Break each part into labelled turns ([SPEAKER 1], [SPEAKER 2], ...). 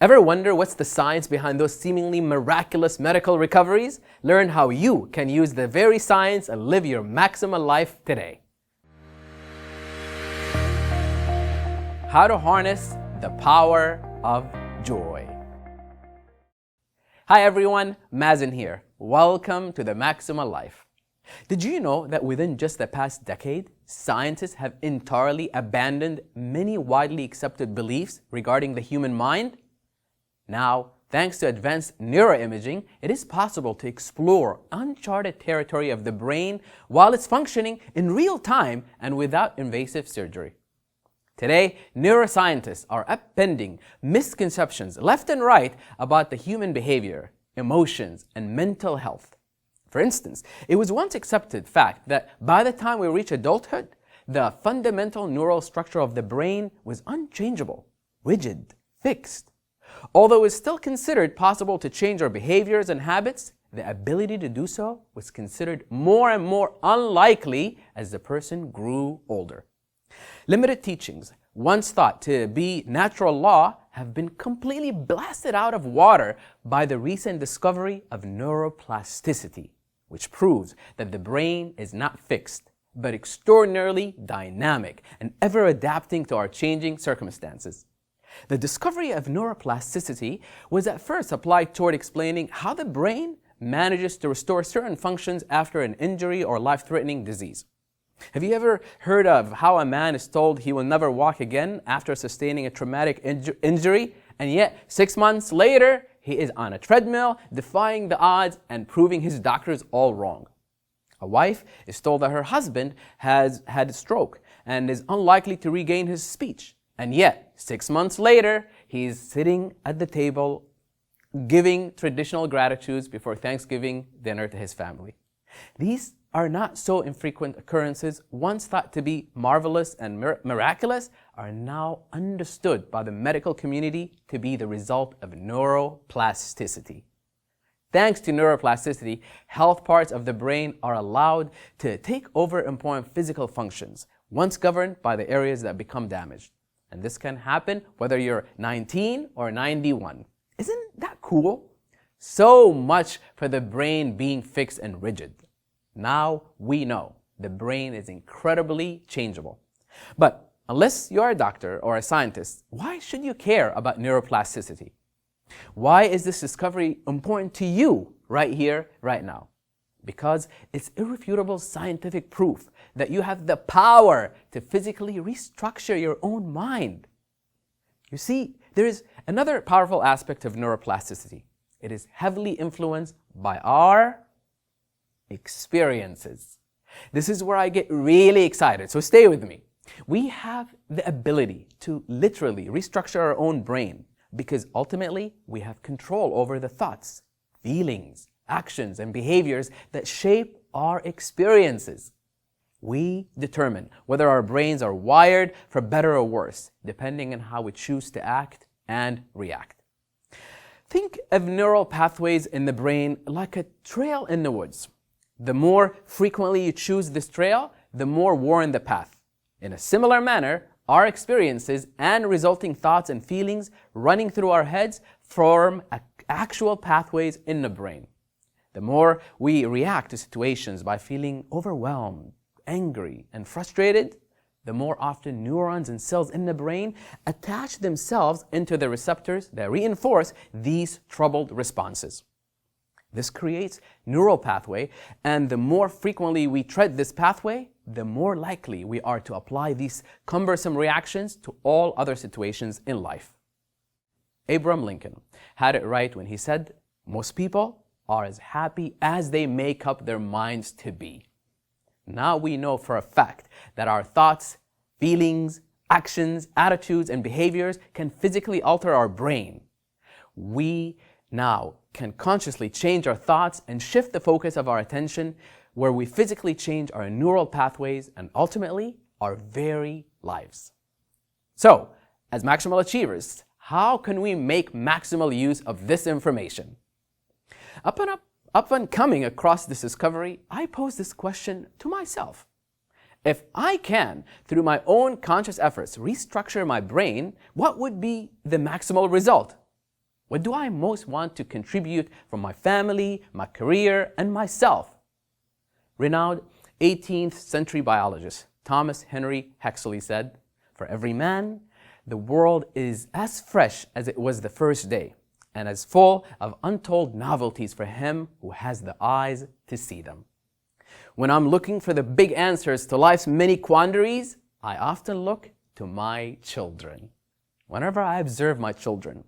[SPEAKER 1] Ever wonder what's the science behind those seemingly miraculous medical recoveries? Learn how you can use the very science and live your maximal life today. How to harness the power of joy. Hi everyone, Mazen here. Welcome to the Maximal Life. Did you know that within just the past decade, scientists have entirely abandoned many widely accepted beliefs regarding the human mind? Now, thanks to advanced neuroimaging, it is possible to explore uncharted territory of the brain while it's functioning in real time and without invasive surgery. Today, neuroscientists are upending misconceptions left and right about the human behavior, emotions, and mental health. For instance, it was once accepted fact that by the time we reach adulthood, the fundamental neural structure of the brain was unchangeable, rigid, fixed. Although it's still considered possible to change our behaviors and habits, the ability to do so was considered more and more unlikely as the person grew older. Limited teachings, once thought to be natural law, have been completely blasted out of water by the recent discovery of neuroplasticity, which proves that the brain is not fixed, but extraordinarily dynamic and ever adapting to our changing circumstances. The discovery of neuroplasticity was at first applied toward explaining how the brain manages to restore certain functions after an injury or life-threatening disease. Have you ever heard of how a man is told he will never walk again after sustaining a traumatic injury, and yet 6 months later, he is on a treadmill, defying the odds and proving his doctors all wrong? A wife is told that her husband has had a stroke and is unlikely to regain his speech. And yet, 6 months later, he's sitting at the table giving traditional gratitudes before Thanksgiving dinner to his family. These are not so infrequent occurrences, once thought to be marvelous and miraculous, are now understood by the medical community to be the result of neuroplasticity. Thanks to neuroplasticity, health parts of the brain are allowed to take over important physical functions, once governed by the areas that become damaged. And this can happen whether you're 19 or 91. Isn't that cool? So much for the brain being fixed and rigid. Now we know the brain is incredibly changeable. But unless you're a doctor or a scientist, why should you care about neuroplasticity? Why is this discovery important to you right here, right now? Because it's irrefutable scientific proof that you have the power to physically restructure your own mind. You see, there is another powerful aspect of neuroplasticity. It is heavily influenced by our experiences. This is where I get really excited, so stay with me. We have the ability to literally restructure our own brain because ultimately we have control over the thoughts, feelings, actions, and behaviors that shape our experiences. We determine whether our brains are wired for better or worse, depending on how we choose to act and react. Think of neural pathways in the brain like a trail in the woods. The more frequently you choose this trail, the more worn the path. In a similar manner, our experiences and resulting thoughts and feelings running through our heads form actual pathways in the brain. The more we react to situations by feeling overwhelmed, angry, and frustrated, the more often neurons and cells in the brain attach themselves into the receptors that reinforce these troubled responses. This creates neural pathway, and the more frequently we tread this pathway, the more likely we are to apply these cumbersome reactions to all other situations in life. Abraham Lincoln had it right when he said, "Most people are as happy as they make up their minds to be." Now we know for a fact that our thoughts, feelings, actions, attitudes, and behaviors can physically alter our brain. We now can consciously change our thoughts and shift the focus of our attention where we physically change our neural pathways and ultimately our very lives. So, as Maximal Achievers, how can we make maximal use of this information? Upon coming across this discovery, I posed this question to myself. If I can, through my own conscious efforts, restructure my brain, what would be the maximal result? What do I most want to contribute from my family, my career, and myself? Renowned 18th century biologist Thomas Henry Huxley said, "For every man, the world is as fresh as it was the first day, and as full of untold novelties for him who has the eyes to see them." When I'm looking for the big answers to life's many quandaries, I often look to my children. Whenever I observe my children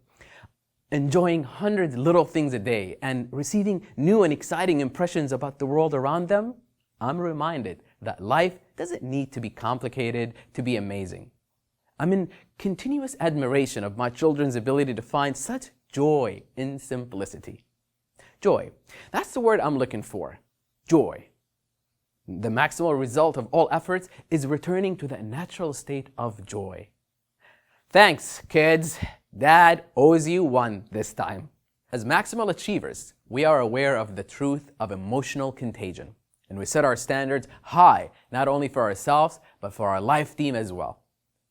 [SPEAKER 1] enjoying hundreds of little things a day and receiving new and exciting impressions about the world around them, I'm reminded that life doesn't need to be complicated to be amazing. I'm in continuous admiration of my children's ability to find such joy in simplicity. Joy, that's the word I'm looking for. Joy. The maximal result of all efforts is returning to that natural state of joy. Thanks, kids. Dad owes you one this time. As maximal achievers, we are aware of the truth of emotional contagion, and we set our standards high, not only for ourselves, but for our life team as well.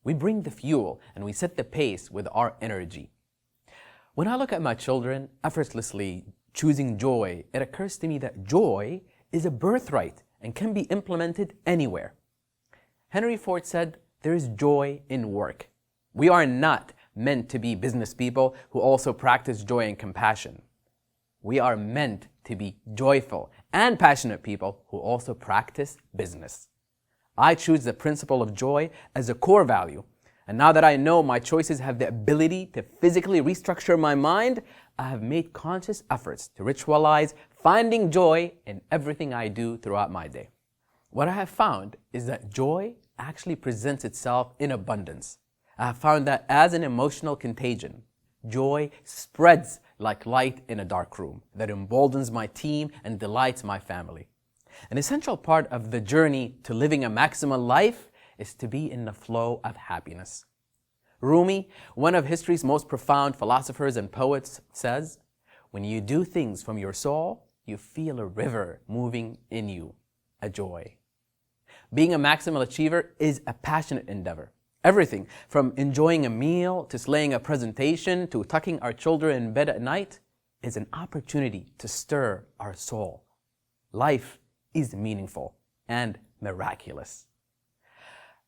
[SPEAKER 1] We bring the fuel and we set the pace with our energy. When I look at my children effortlessly choosing joy, it occurs to me that joy is a birthright and can be implemented anywhere. Henry Ford said, "There is joy in work." We are not meant to be business people who also practice joy and compassion. We are meant to be joyful and passionate people who also practice business. I choose the principle of joy as a core value. And now that I know my choices have the ability to physically restructure my mind, I have made conscious efforts to ritualize finding joy in everything I do throughout my day. What I have found is that joy actually presents itself in abundance. I have found that as an emotional contagion, joy spreads like light in a dark room that emboldens my team and delights my family. An essential part of the journey to living a maximal life is to be in the flow of happiness. Rumi, one of history's most profound philosophers and poets, says, "When you do things from your soul, you feel a river moving in you, a joy." Being a maximal achiever is a passionate endeavor. Everything from enjoying a meal to slaying a presentation to tucking our children in bed at night is an opportunity to stir our soul. Life is meaningful and miraculous.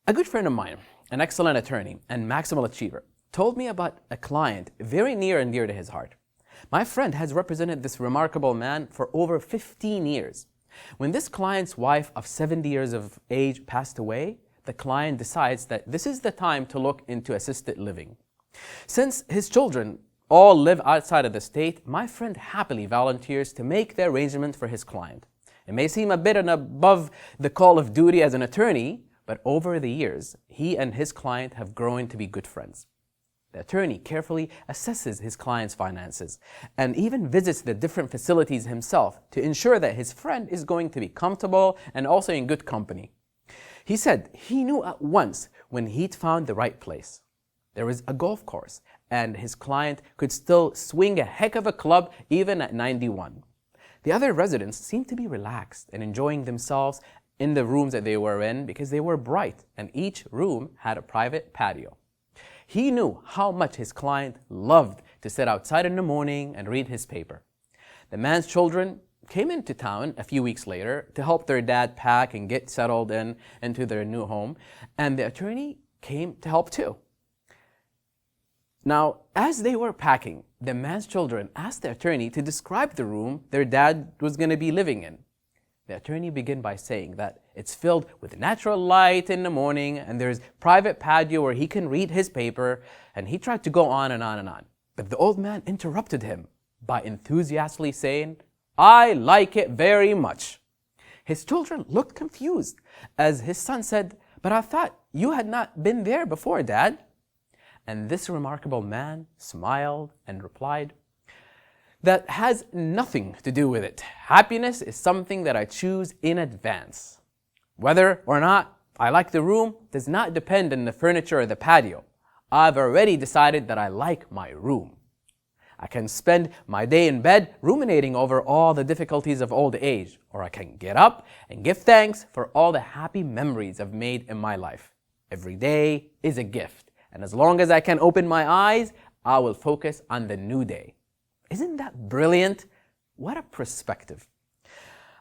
[SPEAKER 1] A good friend of mine, an excellent attorney and maximal achiever, told me about a client very near and dear to his heart. My friend has represented this remarkable man for over 15 years. When this client's wife of 70 years of age passed away, the client decides that this is the time to look into assisted living. Since his children all live outside of the state, my friend happily volunteers to make the arrangement for his client. It may seem a bit above the call of duty as an attorney, but over the years, he and his client have grown to be good friends. The attorney carefully assesses his client's finances and even visits the different facilities himself to ensure that his friend is going to be comfortable and also in good company. He said he knew at once when he'd found the right place. There was a golf course, and his client could still swing a heck of a club even at 91. The other residents seemed to be relaxed and enjoying themselves in the rooms that they were in because they were bright, and each room had a private patio. He knew how much his client loved to sit outside in the morning and read his paper. The man's children came into town a few weeks later to help their dad pack and get settled into their new home, and the attorney came to help too. Now, as they were packing, the man's children asked the attorney to describe the room their dad was going to be living in. The attorney began by saying that it's filled with natural light in the morning and there's private patio where he can read his paper, and he tried to go on and on and on. But the old man interrupted him by enthusiastically saying, "I like it very much." His children looked confused as his son said, "But I thought you had not been there before, Dad." And this remarkable man smiled and replied, "That has nothing to do with it. Happiness is something that I choose in advance. Whether or not I like the room does not depend on the furniture or the patio. I've already decided that I like my room. I can spend my day in bed ruminating over all the difficulties of old age, or I can get up and give thanks for all the happy memories I've made in my life. Every day is a gift, and as long as I can open my eyes, I will focus on the new day. Isn't that brilliant? What a perspective.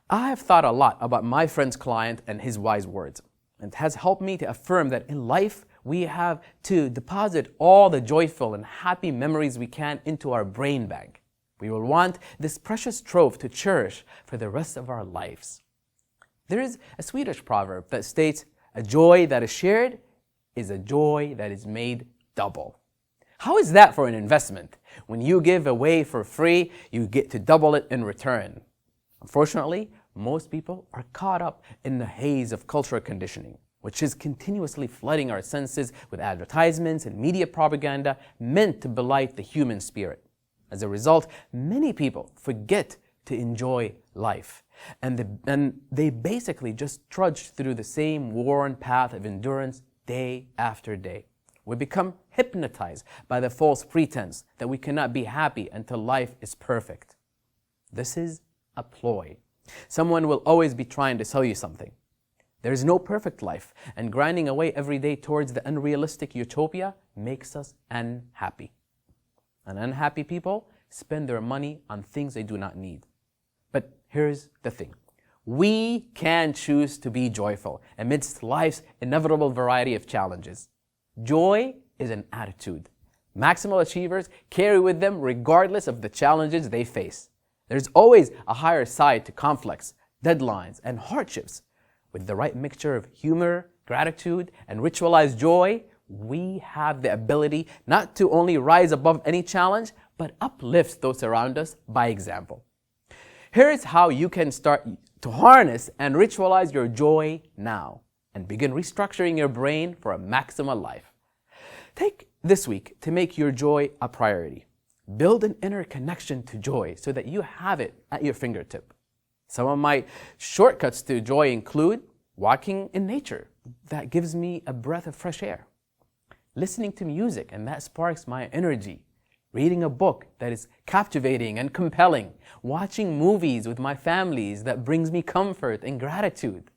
[SPEAKER 1] I have thought a lot about my friend's client and his wise words. It has helped me to affirm that in life, we have to deposit all the joyful and happy memories we can into our brain bank. We will want this precious trove to cherish for the rest of our lives. There is a Swedish proverb that states, "A joy that is shared is a joy that is made double." How is that for an investment? When you give away for free, you get to double it in return. Unfortunately, most people are caught up in the haze of cultural conditioning, which is continuously flooding our senses with advertisements and media propaganda meant to belight the human spirit. As a result, many people forget to enjoy life, and they basically just trudge through the same worn path of endurance day after day. We become hypnotized by the false pretense that we cannot be happy until life is perfect. This is a ploy. Someone will always be trying to sell you something. There is no perfect life, and grinding away every day towards the unrealistic utopia makes us unhappy. And unhappy people spend their money on things they do not need. But here's the thing. We can choose to be joyful amidst life's inevitable variety of challenges. Joy is an attitude. Maximal achievers carry with them regardless of the challenges they face. There's always a higher side to conflicts, deadlines, and hardships. With the right mixture of humor, gratitude, and ritualized joy, we have the ability not to only rise above any challenge, but uplift those around us by example. Here is how you can start to harness and ritualize your joy now and begin restructuring your brain for a maximal life. Take this week to make your joy a priority. Build an inner connection to joy so that you have it at your fingertip. Some of my shortcuts to joy include walking in nature. That gives me a breath of fresh air. Listening to music, and that sparks my energy. Reading a book that is captivating and compelling. Watching movies with my families that brings me comfort and gratitude.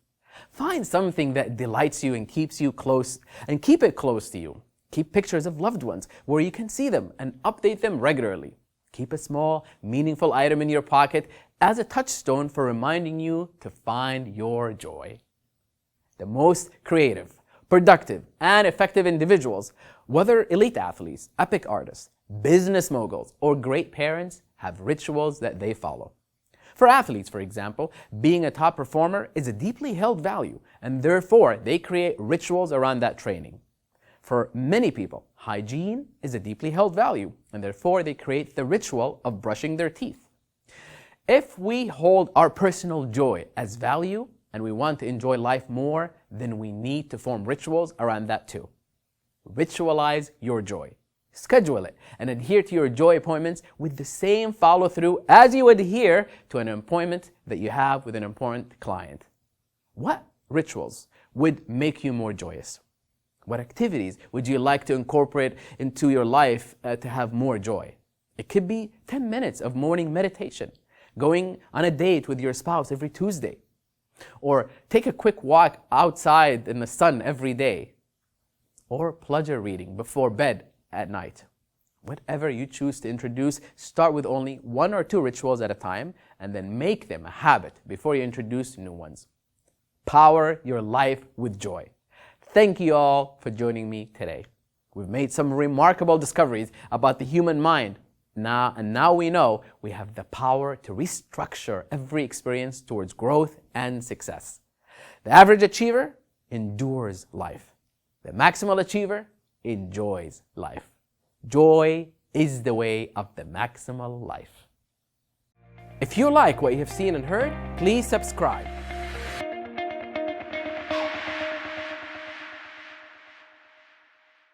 [SPEAKER 1] Find something that delights you and keeps you close, and keep it close to you. Keep pictures of loved ones where you can see them and update them regularly. Keep a small, meaningful item in your pocket as a touchstone for reminding you to find your joy. The most creative, productive, and effective individuals, whether elite athletes, epic artists, business moguls, or great parents, have rituals that they follow. For athletes, for example, being a top performer is a deeply held value, and therefore they create rituals around that training. For many people, hygiene is a deeply held value, and therefore they create the ritual of brushing their teeth. If we hold our personal joy as value and we want to enjoy life more, then we need to form rituals around that too. Ritualize your joy. Schedule it and adhere to your joy appointments with the same follow-through as you adhere to an appointment that you have with an important client. What rituals would make you more joyous? What activities would you like to incorporate into your life to have more joy? It could be 10 minutes of morning meditation, going on a date with your spouse every Tuesday, or take a quick walk outside in the sun every day, or pleasure reading before bed at night. Whatever you choose to introduce, start with only 1 or 2 rituals at a time, and then make them a habit before you introduce new ones. Power your life with joy. Thank you all for joining me today. We've made some remarkable discoveries about the human mind. Now we know we have the power to restructure every experience towards growth and success. The average achiever endures life. The maximal achiever enjoys life. Joy is the way of the maximal life. If you like what you have seen and heard, please subscribe.